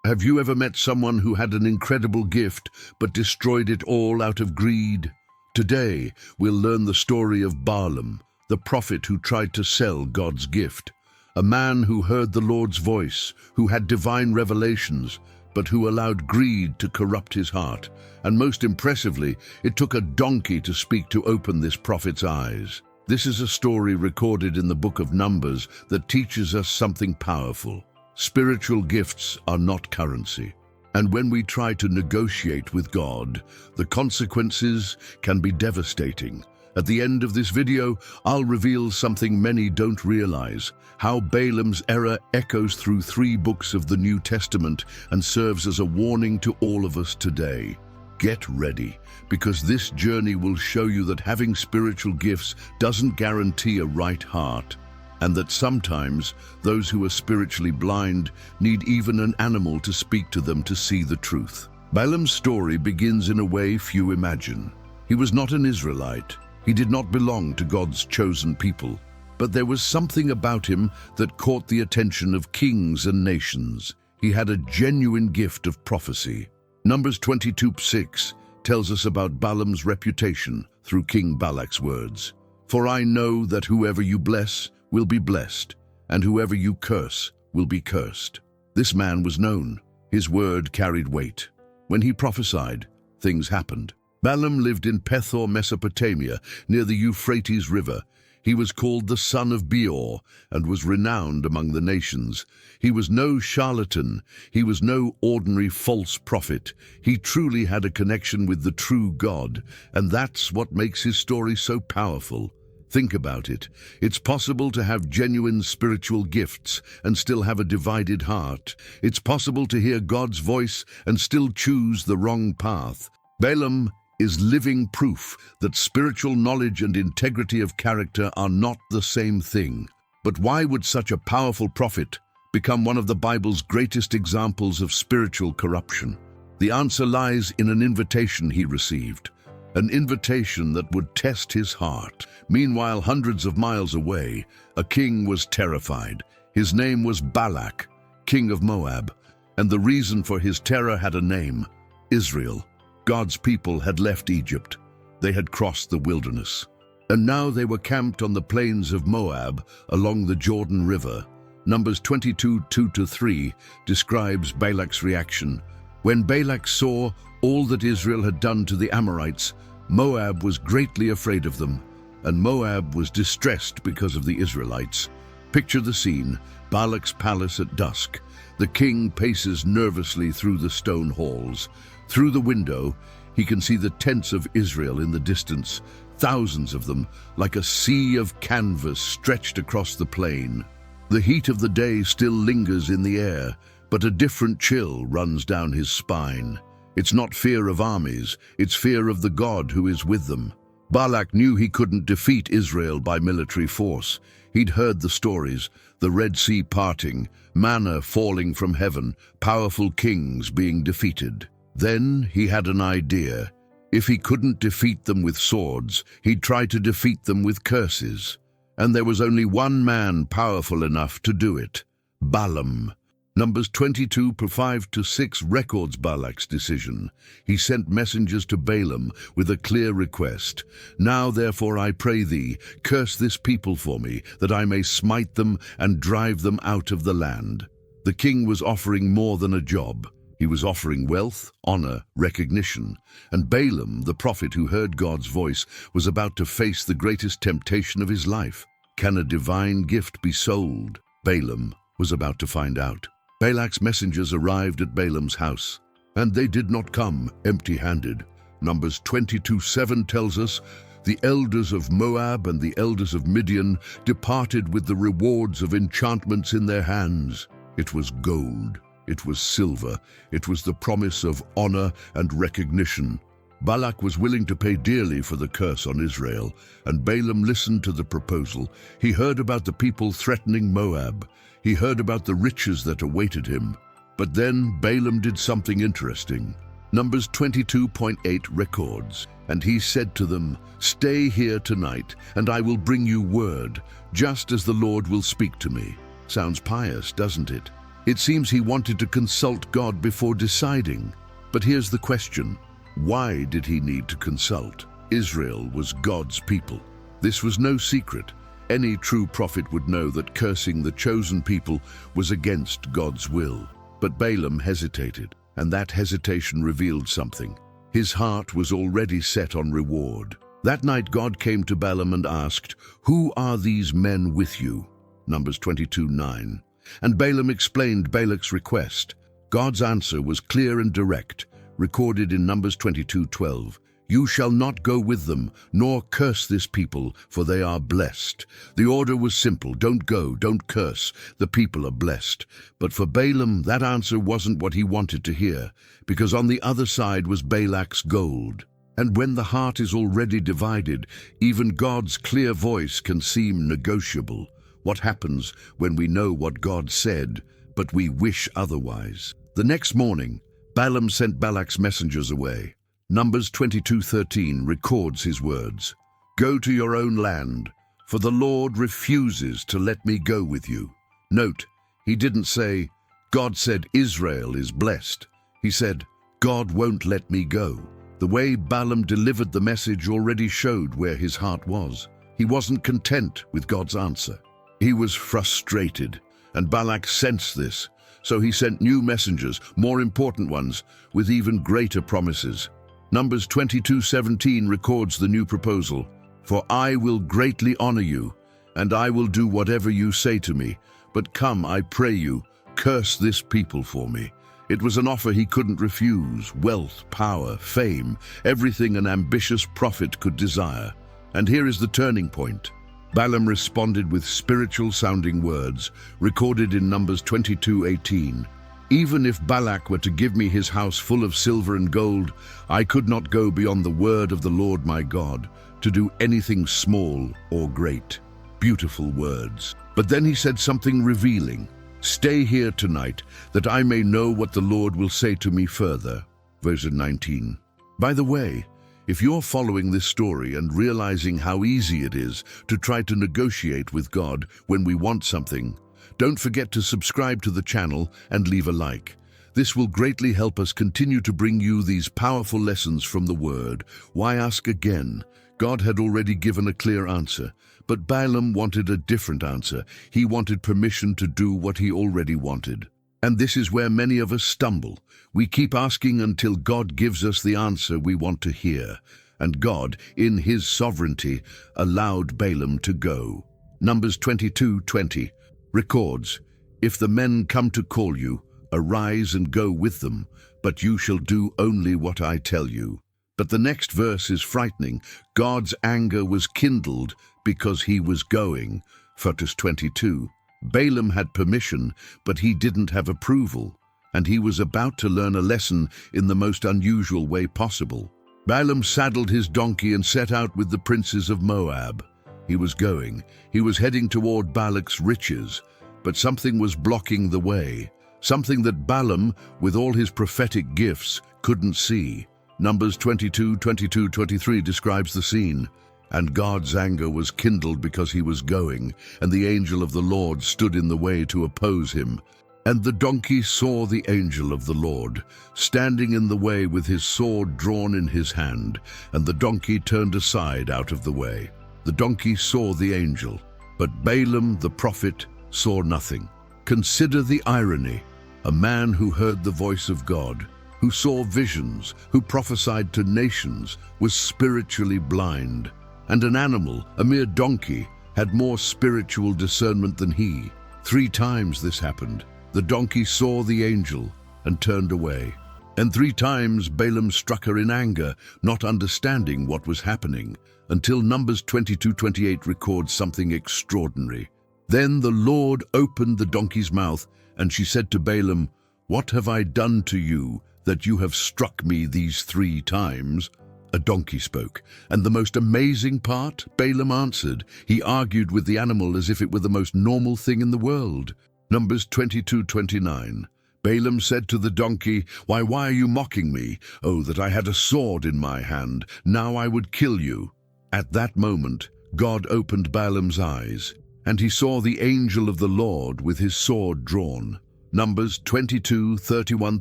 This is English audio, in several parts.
Have you ever met someone who had an incredible gift but destroyed it all out of greed? Today, we'll learn the story of Balaam, the prophet who tried to sell God's gift. A man who heard the Lord's voice, who had divine revelations, but who allowed greed to corrupt his heart. And most impressively, it took a donkey to speak to open this prophet's eyes. This is a story recorded in the book of Numbers that teaches us something powerful. Spiritual gifts are not currency. And when we try to negotiate with God, the consequences can be devastating. At the end of this video, I'll reveal something many don't realize: how Balaam's error echoes through 3 books of the New Testament and serves as a warning to all of us today. Get ready, because this journey will show you that having spiritual gifts doesn't guarantee a right heart, and that sometimes those who are spiritually blind need even an animal to speak to them to see the truth. Balaam's story begins in a way few imagine. He was not an Israelite. He did not belong to God's chosen people. But there was something about him that caught the attention of kings and nations. He had a genuine gift of prophecy. Numbers 22:6 tells us about Balaam's reputation through King Balak's words. "For I know that whoever you bless will be blessed, and whoever you curse will be cursed." This man was known. His word carried weight. When he prophesied, things happened. Balaam lived in Pethor, Mesopotamia, near the Euphrates River. He was called the son of Beor and was renowned among the nations. He was no charlatan. He was no ordinary false prophet. He truly had a connection with the true God, and that's what makes his story so powerful. Think about it. It's possible to have genuine spiritual gifts and still have a divided heart. It's possible to hear God's voice and still choose the wrong path. Balaam is living proof that spiritual knowledge and integrity of character are not the same thing. But why would such a powerful prophet become one of the Bible's greatest examples of spiritual corruption? The answer lies in an invitation he received. An invitation that would test his heart. Meanwhile, hundreds of miles away, a king was terrified. His name was Balak, king of Moab, and the reason for his terror had a name: Israel. God's people had left Egypt. They had crossed the wilderness. And now they were camped on the plains of Moab along the Jordan River. Numbers 22:2-3 describes Balak's reaction. When Balak saw all that Israel had done to the Amorites, Moab was greatly afraid of them, and Moab was distressed because of the Israelites. Picture the scene: Balak's palace at dusk. The king paces nervously through the stone halls. Through the window, he can see the tents of Israel in the distance, thousands of them, like a sea of canvas stretched across the plain. The heat of the day still lingers in the air, but a different chill runs down his spine. It's not fear of armies, it's fear of the God who is with them. Balak knew he couldn't defeat Israel by military force. He'd heard the stories: the Red Sea parting, manna falling from heaven, powerful kings being defeated. Then he had an idea. If he couldn't defeat them with swords, he'd try to defeat them with curses. And there was only one man powerful enough to do it: Balaam. Numbers 22:5-6 records Balak's decision. He sent messengers to Balaam with a clear request. "Now therefore I pray thee, curse this people for me, that I may smite them and drive them out of the land." The king was offering more than a job. He was offering wealth, honor, recognition. And Balaam, the prophet who heard God's voice, was about to face the greatest temptation of his life. Can a divine gift be sold? Balaam was about to find out. Balak's messengers arrived at Balaam's house, and they did not come empty-handed. Numbers 22:7 tells us, "The elders of Moab and the elders of Midian departed with the rewards of enchantments in their hands." It was gold. It was silver. It was the promise of honor and recognition. Balak was willing to pay dearly for the curse on Israel, and Balaam listened to the proposal. He heard about the people threatening Moab. He heard about the riches that awaited him. But then Balaam did something interesting. Numbers 22:8 records, "And he said to them, 'Stay here tonight, and I will bring you word, just as the Lord will speak to me.'" Sounds pious, doesn't it? It seems he wanted to consult God before deciding. But here's the question. Why did he need to consult? Israel was God's people. This was no secret. Any true prophet would know that cursing the chosen people was against God's will. But Balaam hesitated, and that hesitation revealed something. His heart was already set on reward. That night God came to Balaam and asked, "Who are these men with you?" Numbers 22:9. And Balaam explained Balak's request. God's answer was clear and direct, recorded in Numbers 22:12. "You shall not go with them, nor curse this people, for they are blessed." The order was simple: don't go, don't curse, the people are blessed. But for Balaam, that answer wasn't what he wanted to hear, because on the other side was Balak's gold. And when the heart is already divided, even God's clear voice can seem negotiable. What happens when we know what God said, but we wish otherwise? The next morning, Balaam sent Balak's messengers away. Numbers 22:13 records his words. "Go to your own land, for the Lord refuses to let me go with you." Note, he didn't say, "God said Israel is blessed." He said, "God won't let me go." The way Balaam delivered the message already showed where his heart was. He wasn't content with God's answer. He was frustrated, and Balak sensed this, so he sent new messengers, more important ones, with even greater promises. Numbers 22:17 records the new proposal. "For I will greatly honor you, and I will do whatever you say to me. But come, I pray you, curse this people for me." It was an offer he couldn't refuse: wealth, power, fame, everything an ambitious prophet could desire. And here is the turning point. Balaam responded with spiritual-sounding words, recorded in Numbers 22:18. "Even if Balak were to give me his house full of silver and gold, I could not go beyond the word of the Lord my God, to do anything small or great." Beautiful words. But then he said something revealing. "Stay here tonight, that I may know what the Lord will say to me further." Verse 19. By the way, if you're following this story and realizing how easy it is to try to negotiate with God when we want something, don't forget to subscribe to the channel and leave a like. This will greatly help us continue to bring you these powerful lessons from the Word. Why ask again? God had already given a clear answer, but Balaam wanted a different answer. He wanted permission to do what he already wanted. And this is where many of us stumble. We keep asking until God gives us the answer we want to hear. And God, in his sovereignty, allowed Balaam to go. Numbers 22:20 records, "If the men come to call you, arise and go with them, but you shall do only what I tell you." But the next verse is frightening. God's anger was kindled because he was going. Verse 22. Balaam had permission, but he didn't have approval, and he was about to learn a lesson in the most unusual way possible. Balaam saddled his donkey and set out with the princes of Moab. He was going. He was heading toward Balak's riches, but something was blocking the way, something that Balaam, with all his prophetic gifts, couldn't see. Numbers 22:22-23 describes the scene. "And God's anger was kindled because he was going, and the angel of the Lord stood in the way to oppose him. And the donkey saw the angel of the Lord, standing in the way with his sword drawn in his hand, and the donkey turned aside out of the way. The donkey saw the angel, but Balaam the prophet saw nothing." Consider the irony. A man who heard the voice of God, who saw visions, who prophesied to nations, was spiritually blind. And an animal, a mere donkey, had more spiritual discernment than he. 3 times this happened. The donkey saw the angel and turned away. And 3 times Balaam struck her in anger, not understanding what was happening, until Numbers 22:28 records something extraordinary. "Then the Lord opened the donkey's mouth, and she said to Balaam, 'What have I done to you, that you have struck me these 3 times?' A donkey spoke, and the most amazing part, Balaam answered. He argued with the animal as if it were the most normal thing in the world. Numbers 22:29. Balaam said to the donkey, why are you mocking me? Oh, that I had a sword in my hand. Now I would kill you." At that moment, God opened Balaam's eyes, and he saw the angel of the Lord with his sword drawn. Numbers 22, 31,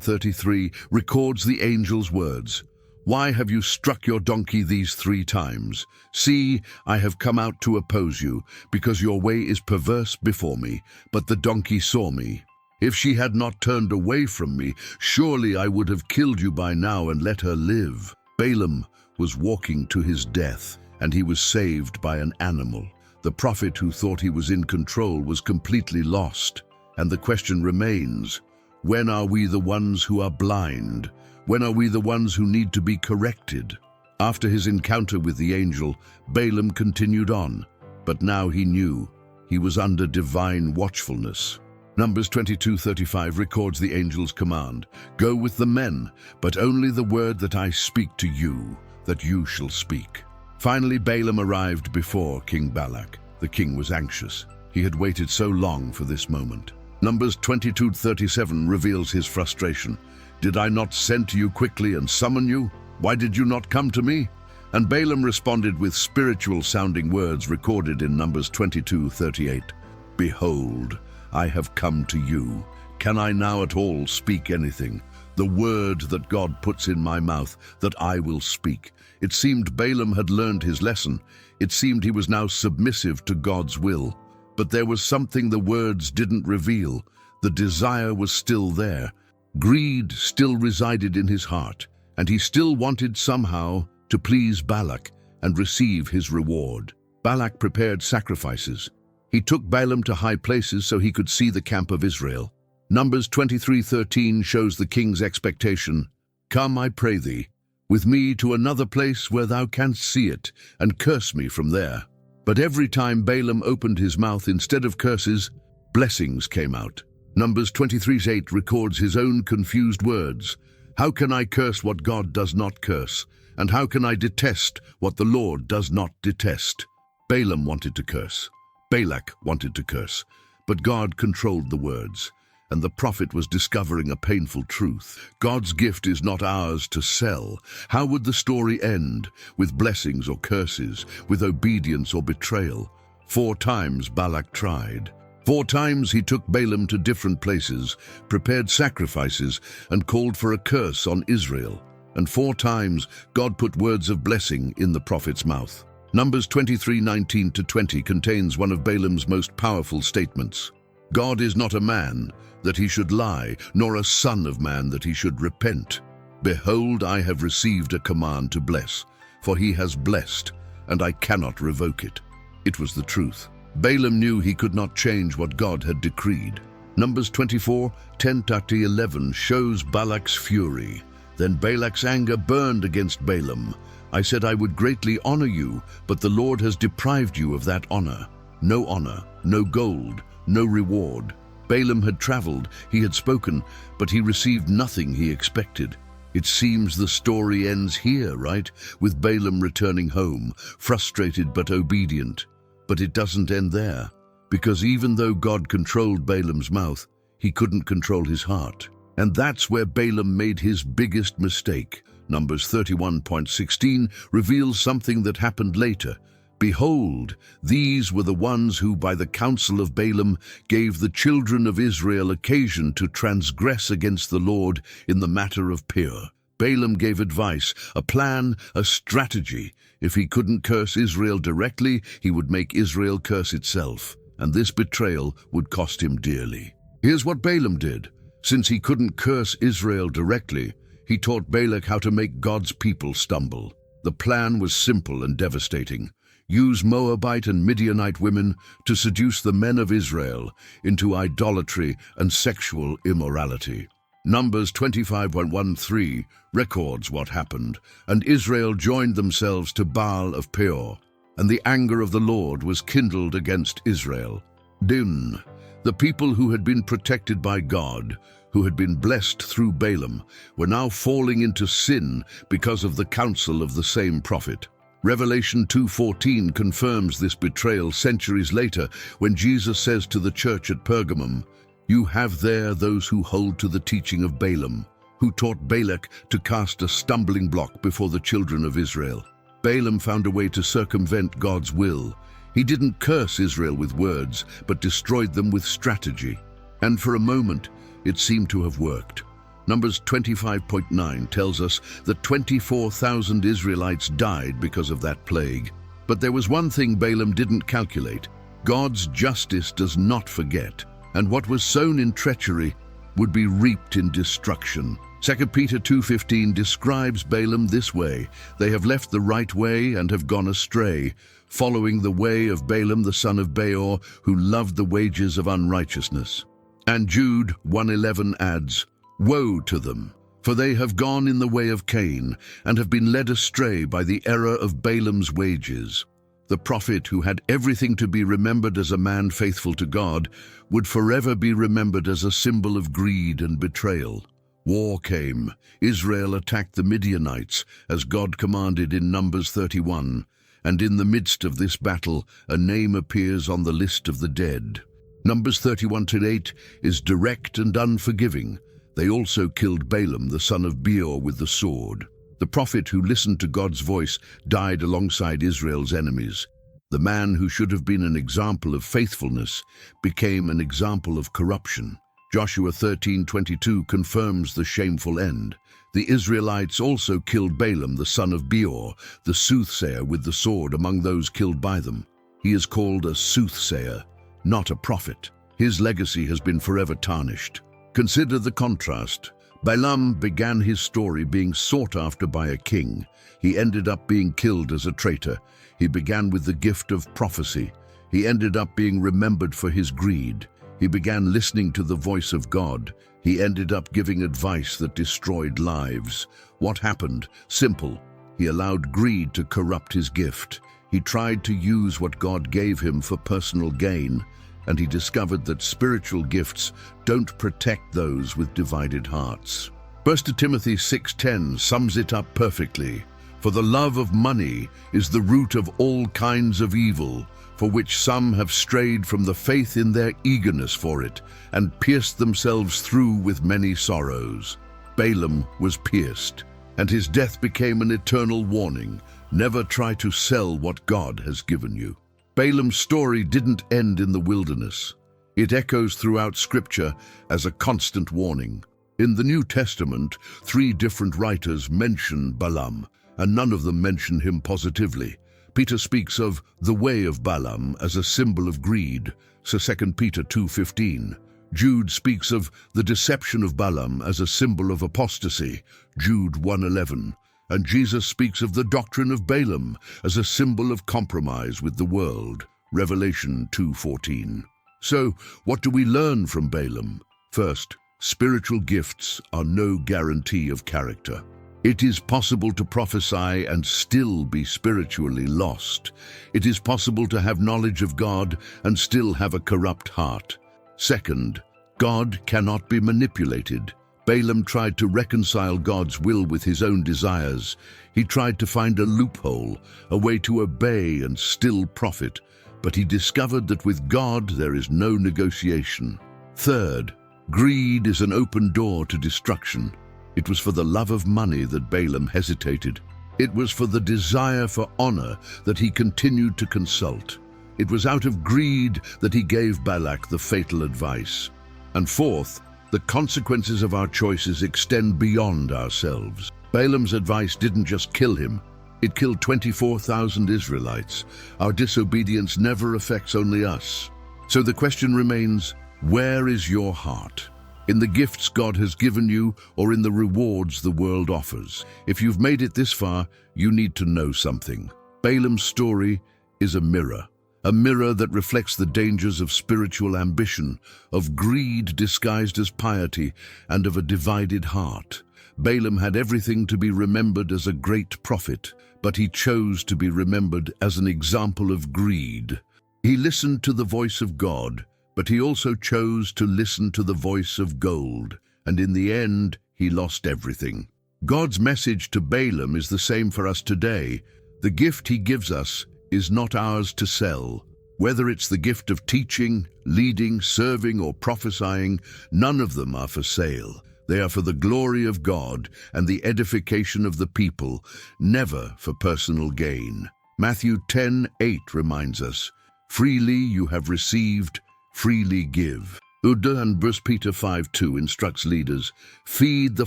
33 records the angel's words. Why have you struck your donkey these 3 times? See, I have come out to oppose you, because your way is perverse before me, but the donkey saw me. If she had not turned away from me, surely I would have killed you by now and let her live. Balaam was walking to his death, and he was saved by an animal. The prophet who thought he was in control was completely lost. And the question remains, when are we the ones who are blind? When are we the ones who need to be corrected? After his encounter with the angel, Balaam continued on, but now he knew he was under divine watchfulness. Numbers 22:35 records the angel's command, "Go with the men, but only the word that I speak to you, that you shall speak." Finally, Balaam arrived before King Balak. The king was anxious. He had waited so long for this moment. Numbers 22:37 reveals his frustration. "Did I not send to you quickly and summon you? Why did you not come to me?" And Balaam responded with spiritual-sounding words recorded in Numbers 22:38. "Behold, I have come to you. Can I now at all speak anything? The word that God puts in my mouth, that I will speak." It seemed Balaam had learned his lesson. It seemed he was now submissive to God's will. But there was something the words didn't reveal. The desire was still there. Greed still resided in his heart, and he still wanted somehow to please Balak and receive his reward. Balak prepared sacrifices. He took Balaam to high places so he could see the camp of Israel. Numbers 23:13 shows the king's expectation. "Come, I pray thee, with me to another place where thou canst see it, and curse me from there." But every time Balaam opened his mouth, instead of curses, blessings came out. Numbers 23:8 records his own confused words. "How can I curse what God does not curse? And how can I detest what the Lord does not detest?" Balaam wanted to curse. Balak wanted to curse. But God controlled the words, and the prophet was discovering a painful truth. God's gift is not ours to sell. How would the story end? With blessings or curses? With obedience or betrayal? 4 times Balak tried. 4 times he took Balaam to different places, prepared sacrifices, and called for a curse on Israel. And 4 times God put words of blessing in the prophet's mouth. Numbers 23:19-20 contains one of Balaam's most powerful statements. "God is not a man that he should lie, nor a son of man that he should repent. Behold, I have received a command to bless, for he has blessed, and I cannot revoke it." It was the truth. Balaam knew he could not change what God had decreed. Numbers 24:10-11 shows Balak's fury. Then Balak's anger burned against Balaam. "I said I would greatly honor you, but the Lord has deprived you of that honor. No gold, no reward." Balaam had traveled, he had spoken, but he received nothing he expected. It seems the story ends here, right? With Balaam returning home, frustrated but obedient. But it doesn't end there, because even though God controlled Balaam's mouth, he couldn't control his heart. And that's where Balaam made his biggest mistake. Numbers 31:16 reveals something that happened later. "Behold, these were the ones who by the counsel of Balaam gave the children of Israel occasion to transgress against the Lord in the matter of Peor." Balaam gave advice, a plan, a strategy. If he couldn't curse Israel directly, he would make Israel curse itself, and this betrayal would cost him dearly. Here's what Balaam did. Since he couldn't curse Israel directly, he taught Balak how to make God's people stumble. The plan was simple and devastating. Use Moabite and Midianite women to seduce the men of Israel into idolatry and sexual immorality. Numbers 25:13 records what happened, "And Israel joined themselves to Baal of Peor, and the anger of the Lord was kindled against Israel." Din, the people who had been protected by God, who had been blessed through Balaam, were now falling into sin because of the counsel of the same prophet. Revelation 2:14 confirms this betrayal centuries later when Jesus says to the church at Pergamum, "You have there those who hold to the teaching of Balaam, who taught Balak to cast a stumbling block before the children of Israel." Balaam found a way to circumvent God's will. He didn't curse Israel with words, but destroyed them with strategy. And for a moment, it seemed to have worked. Numbers 25.9 tells us that 24,000 Israelites died because of that plague. But there was one thing Balaam didn't calculate. God's justice does not forget, and what was sown in treachery would be reaped in destruction. 2 Peter 2:15 describes Balaam this way: "They have left the right way and have gone astray, following the way of Balaam the son of Beor, who loved the wages of unrighteousness." And Jude 1:11 adds, "Woe to them, for they have gone in the way of Cain, and have been led astray by the error of Balaam's wages." The prophet, who had everything to be remembered as a man faithful to God, would forever be remembered as a symbol of greed and betrayal. War came. Israel attacked the Midianites, as God commanded in Numbers 31, and in the midst of this battle, a name appears on the list of the dead. Numbers 31:8 is direct and unforgiving. They also killed Balaam, the son of Beor, with the sword. The prophet who listened to God's voice died alongside Israel's enemies. The man who should have been an example of faithfulness became an example of corruption. Joshua 13:22 confirms the shameful end. The Israelites also killed Balaam, the son of Beor, the soothsayer, with the sword among those killed by them. He is called a soothsayer, not a prophet. His legacy has been forever tarnished. Consider the contrast. Balaam began his story being sought after by a king. He ended up being killed as a traitor. He began with the gift of prophecy. He ended up being remembered for his greed. He began listening to the voice of God. He ended up giving advice that destroyed lives. What happened? Simple. He allowed greed to corrupt his gift. He tried to use what God gave him for personal gain, and he discovered that spiritual gifts don't protect those with divided hearts. 1 Timothy 6:10 sums it up perfectly. "For the love of money is the root of all kinds of evil, for which some have strayed from the faith in their eagerness for it, and pierced themselves through with many sorrows." Balaam was pierced, and his death became an eternal warning. Never try to sell what God has given you. Balaam's story didn't end in the wilderness. It echoes throughout Scripture as a constant warning. In the New Testament, 3 different writers mention Balaam, and none of them mention him positively. Peter speaks of the way of Balaam as a symbol of greed, so 2 Peter 2:15. Jude speaks of the deception of Balaam as a symbol of apostasy, Jude 1:11. And Jesus speaks of the doctrine of Balaam as a symbol of compromise with the world, Revelation 2:14. So, what do we learn from Balaam? First, spiritual gifts are no guarantee of character. It is possible to prophesy and still be spiritually lost. It is possible to have knowledge of God and still have a corrupt heart. Second, God cannot be manipulated. Balaam tried to reconcile God's will with his own desires. He tried to find a loophole, a way to obey and still profit, but he discovered that with God there is no negotiation. Third, greed is an open door to destruction. It was for the love of money that Balaam hesitated. It was for the desire for honor that he continued to consult. It was out of greed that he gave Balak the fatal advice. And fourth, the consequences of our choices extend beyond ourselves. Balaam's advice didn't just kill him, it killed 24,000 Israelites. Our disobedience never affects only us. So the question remains, where is your heart? In the gifts God has given you, or in the rewards the world offers? If you've made it this far, you need to know something. Balaam's story is a mirror that reflects the dangers of spiritual ambition, of greed disguised as piety, and of a divided heart. Balaam had everything to be remembered as a great prophet, but he chose to be remembered as an example of greed. He listened to the voice of God, but he also chose to listen to the voice of gold, and in the end, he lost everything. God's message to Balaam is the same for us today. The gift he gives us is not ours to sell. Whether it's the gift of teaching, leading, serving, or prophesying, none of them are for sale. They are for the glory of God and the edification of the people, never for personal gain. Matthew 10:8 reminds us, "Freely you have received, freely give." And 1 Peter 5:2 instructs leaders, "Feed the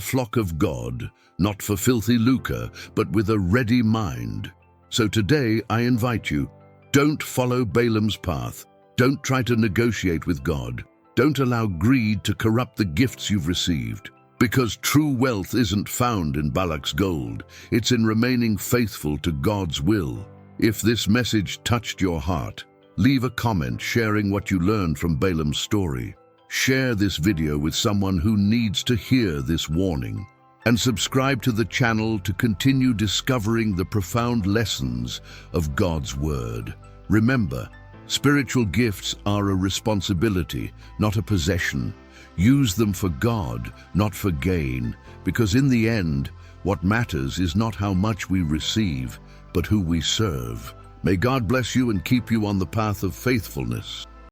flock of God, not for filthy lucre, but with a ready mind." So today I invite you, don't follow Balaam's path. Don't try to negotiate with God. Don't allow greed to corrupt the gifts you've received. Because true wealth isn't found in Balak's gold, it's in remaining faithful to God's will. If this message touched your heart, leave a comment sharing what you learned from Balaam's story. Share this video with someone who needs to hear this warning. And subscribe to the channel to continue discovering the profound lessons of God's Word. Remember, spiritual gifts are a responsibility, not a possession. Use them for God, not for gain, because in the end, what matters is not how much we receive, but who we serve. May God bless you and keep you on the path of faithfulness.